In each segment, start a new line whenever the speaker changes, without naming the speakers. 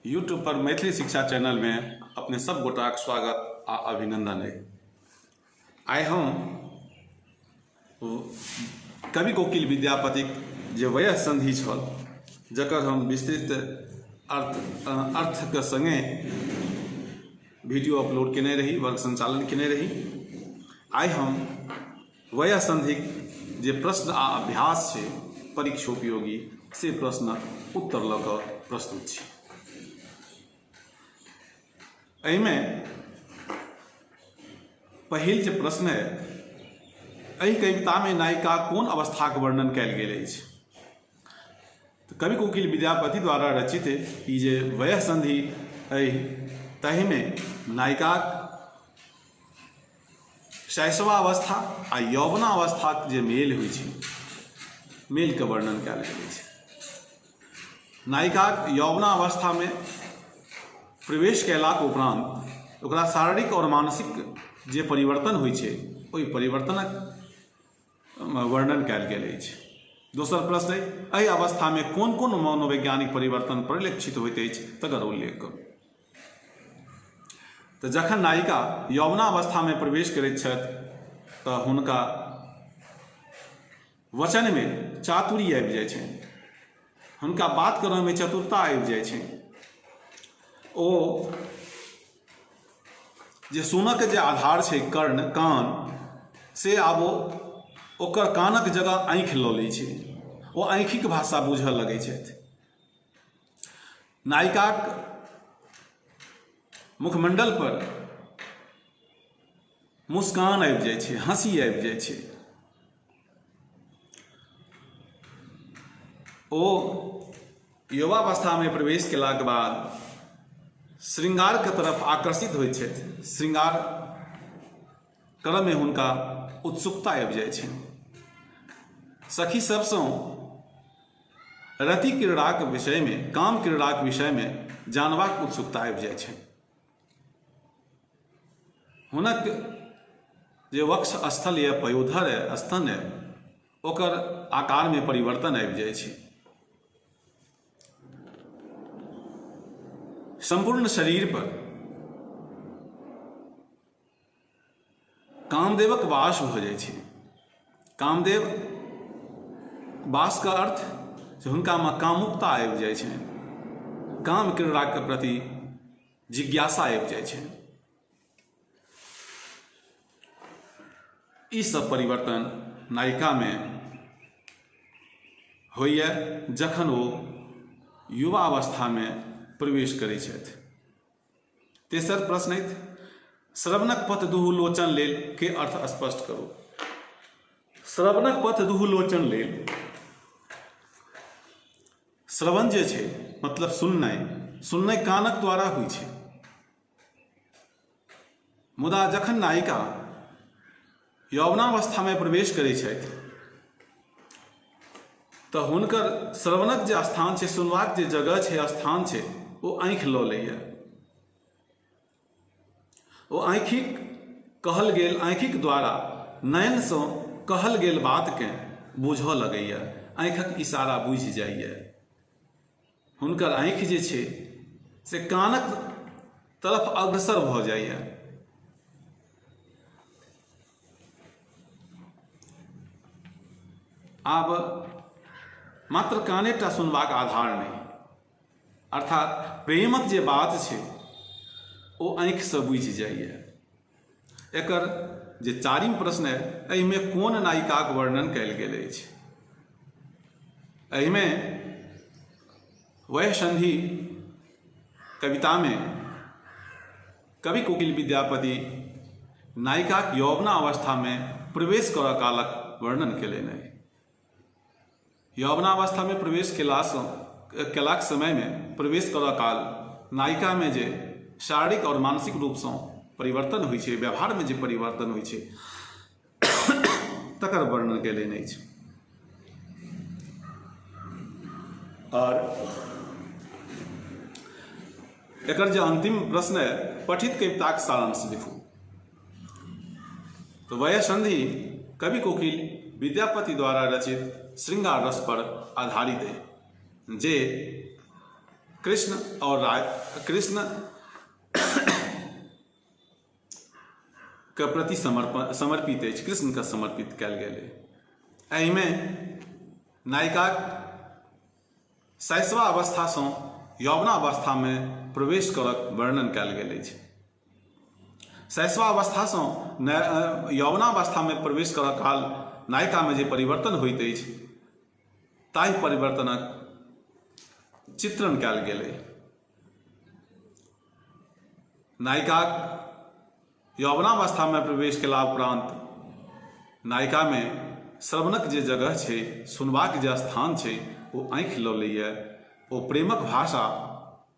YouTube पर मैथिली शिक्षा channel में अपने सब गोटाक स्वागत आ अभिनंदन है। आइ हम कवि कोकिल विद्यापतिक जे वयः संधि छल जकर हम विस्तृत अर्थ के संगे वीडियो अपलोड केने रही, वर्ग संचालन केने रही। आइ हम वयः संधिक जे प्रश्न आ अभ्यास है परीक्षोपयोगी से प्रश्नक उत्तर लऽ कऽ प्रस्तुत छी। एहिमे पहिल जे प्रश्न है, एहि कविता में नायिका कोन अवस्थाक वर्णन कयल गेल अछि। तो कवि कोकिल विद्यापति द्वारा रचित ई जे वयः संधि अहि ताहि में नायिकाक शैशवा अवस्था आ यौवना अवस्था जे मेल होइ छै, मेल के वर्णन कयल गेल छै। नायिकाक यौवना अवस्था में प्रवेश कयलाक उपरांत ओकरा शारीरिक और मानसिक जे परिवर्तन होइ छै ओहि परिवर्तनक वर्णन कयल गेल अछि। दोसर प्रश्न एहि अवस्था में कोन कोन मनोवैज्ञानिक परिवर्तन परिलक्षित होइत अछि तकर उल्लेख करू। तो जखन नायिका यौवना अवस्था में प्रवेश करैत छथि तऽ हुनका वचन में चातुरी आबि जाइ छै, हुनका बात करय में चतुरता आबि जाइ छै। ओ जे सुनक जे आधार छै कर्ण कान से आब ओकर कानक जगह आँखि लऽ लै छै, ओ आँखिक भाषा बुझऽ लगै छथि। नायिकाक मुखमंडल पर मुस्कान आबि जाइ छै, हंसी आबि जाइ छै। ओ युवावस्था में प्रवेश केलाक बाद श्रृंगार के तरफ आकर्षित होइत छथि, श्रृंगार करय में हुनका उत्सुकता आबि जाइ छै। सखी सबसँ रति क्रीड़ाक विषय में, काम क्रीड़ाक विषय में जानबाक उत्सुकता आबि जाइ छै। हुनक जे वक्ष स्थल या पयोधर है, स्तन है, ओकर आकार में परिवर्तन आबि जाइ छै। संपूर्ण शरीर पर कामदेवक वास भऽ जाइ छै। कामदेव वास का अर्थ जे हुनका में कामुकता आबि जाइ छै, काम क्रीड़ा के प्रति जिज्ञासा आबि जाइ छै। ई सब परिवर्तन नायिका में होइए जखन ओ युवा अवस्था में प्रवेश करै छथि। तेसर प्रश्न अछि, श्रवणक पथ दुहु लोचन लेल के अर्थ स्पष्ट करू। श्रवणक पथ दुहु लोचन लेल श्रवण जे छै मतलब सुननाइ, सुननाइ कानक द्वारा होइ छै। मुदा जखन नायिका यौवनावस्था में प्रवेश करै छथि तऽ हुनकर श्रवणक जे स्थान छै, सुनबाक जे जगह छै, स्थान छै, ओ आँखि लऽ लैए। ओ आँखिक कहल गेल, आँखिक द्वारा नयनसँ कहल गेल बात के बुझऽ लगैए, आँखिक इशारा बुझि जाइए। हुनकर आँखि जे छै से कानक तरफ अग्रसर भऽ जाइए। आब मात्र कानेटा सुनबाक आधार नहीं, अर्थात प्रेमक जे बात छै ओ आँखि से बुझि जाइए। एकर जे चारिम प्रश्न है, एहिमे कोन नायिकाक वर्णन कयल गेल अछि। एहिमे वयः संधि कविता में कवि कोकिल विद्यापति नायिकाक यौवना अवस्था में प्रवेश करऽ कालक वर्णन केलनि अछि। यौवनावस्था में प्रवेश केलाक समय में प्रवेश करऽ काल नायिका में जे शारीरिक और मानसिक रूप से परिवर्तन होइ छै, व्यवहार में जे परिवर्तन होइ छै तकर वर्णन केलनि अछि। और एकर जे अंतिम प्रश्न है, पठित कविताक सारांश लिखू। तो वयः संधि कवि कोकिल विद्यापति द्वारा रचित श्रृंगार रस पर आधारित है, जे कृष्ण और कृष्ण के प्रति समर्पित अछि, कृष्ण के समर्पित कयल गेल अछि। एहिमे नायिकाक शैशवा अवस्थासँ यौवनावस्था में प्रवेश करक वर्णन कयल गेल अछि। शैशवावस्थासँ यौवनावस्था में प्रवेश करऽ काल नायिका में जे परिवर्तन होइत अछि ताहि परिवर्तनक चित्रण कयल गेल अछि। नायिकाक यौवनावस्था में प्रवेश केला उपरांत नायिका में श्रवणक जे जगह छै, सुनबाक जे स्थान छै, ओ आँखि लऽ लैए। ओ प्रेमक भाषा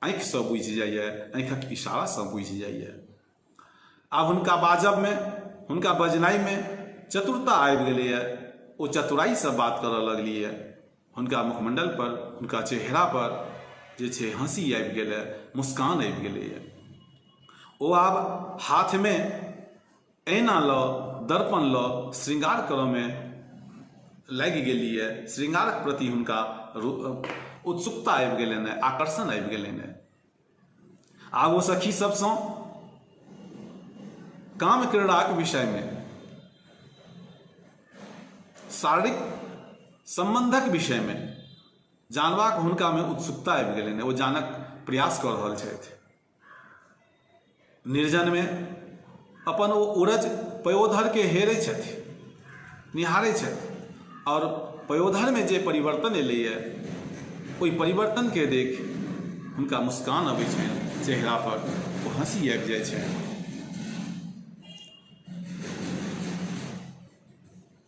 आँखिसँ बुझि जाइए, आँखिक इशारासँ बुझि जाइए। आब हुनका बाजब में, हुनका बजनाइ में चतुरता आबि गेलैए। ओ चतुराईसँ बात करऽ लगलिए। हुनका मुखमंडल पर, हुनका चेहरा पर जे छै हंसी आबि गेलै, मुस्कान आबि गेलैए। ओ आब हाथ में ऐना लऽ, दर्पण लऽ श्रृंगार करऽ में लागि गेलिए। श्रृंगारक प्रति हुनका उत्सुकता आबि गेलनि, आकर्षण आबि गेलनि। आब ओ सखी सबसँ काम क्रीड़ाक विषय में, शारीरिक संबंधक विषय में जानबाक हुनका में उत्सुकता आबि गेलनि। ओ जानक प्रयास कऽ रहल छथि। निर्जन में अपन ओ उरज पयोधर के हेरै छथि, निहारै छथि, और पयोधर में जे परिवर्तन एलैए ओहि परिवर्तन के देख हुनका मुस्कान अबै छनि चेहरा पर, ओ हंसी आबि जाइ छनि।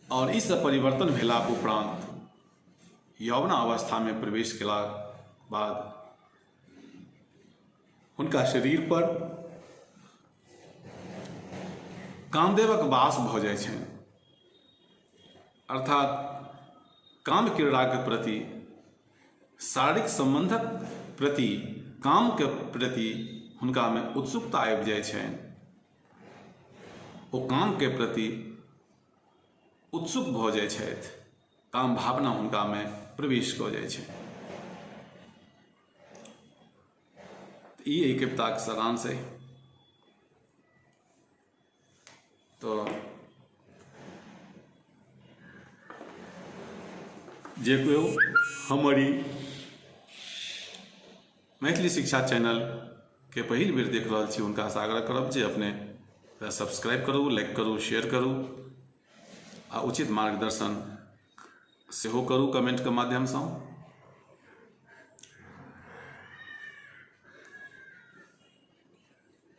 और ई सब परिवर्तन भेलाक उपरांत यौवनावस्था में प्रवेश केलाक बाद हुनका शरीर पर कामदेवक वास भऽ जाइ छनि। अर्थात काम क्रीड़ा के प्रति, शारीरिक संबंधक प्रति, काम के प्रति हुनका में उत्सुकता आबि जाइ छनि। ओ काम के प्रति उत्सुक भऽ जाइ छथि, काम भावना हुनका में प्रवेश कऽ जाइ छनि। ई एहि कविताक सारांश अछि। तो जे केओ हमर ई मैथिली शिक्षा चैनल के पहिल बेर देख रहल छी, हुनका से आग्रह करब जे अपने सब्सक्राइब करू, लाइक करू, शेयर करू आ उचित मार्गदर्शन सेहो करू कमेंट के माध्यमसँ।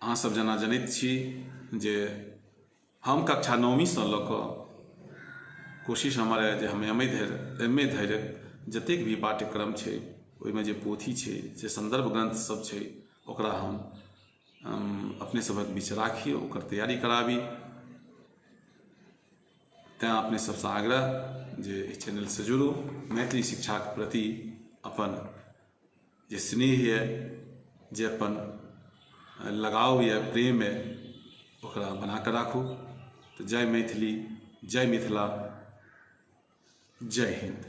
अहाँ सब जना जनैत छी जे हम कक्षा 9वीं से लऽ कऽ कोशिश हमर है जे हम एम ए धरि जतेक भी पाठ्यक्रम छै, ओहिमे जे पोथी छै, जे संदर्भ ग्रंथ सब छै, ओकरा हम अपने सभक बीच राखी, ओकर तैयारी कराबी। तैं अपने सबसँ आग्रह जे इस चैनल से जुड़ू, मैथिली शिक्षा के प्रति अपन जे स्नेह है, जे अपन लगाव या प्रेम है, ओकरा बना कऽ राखू। तो जय मैथिली, जय मिथिला, जय हिंद।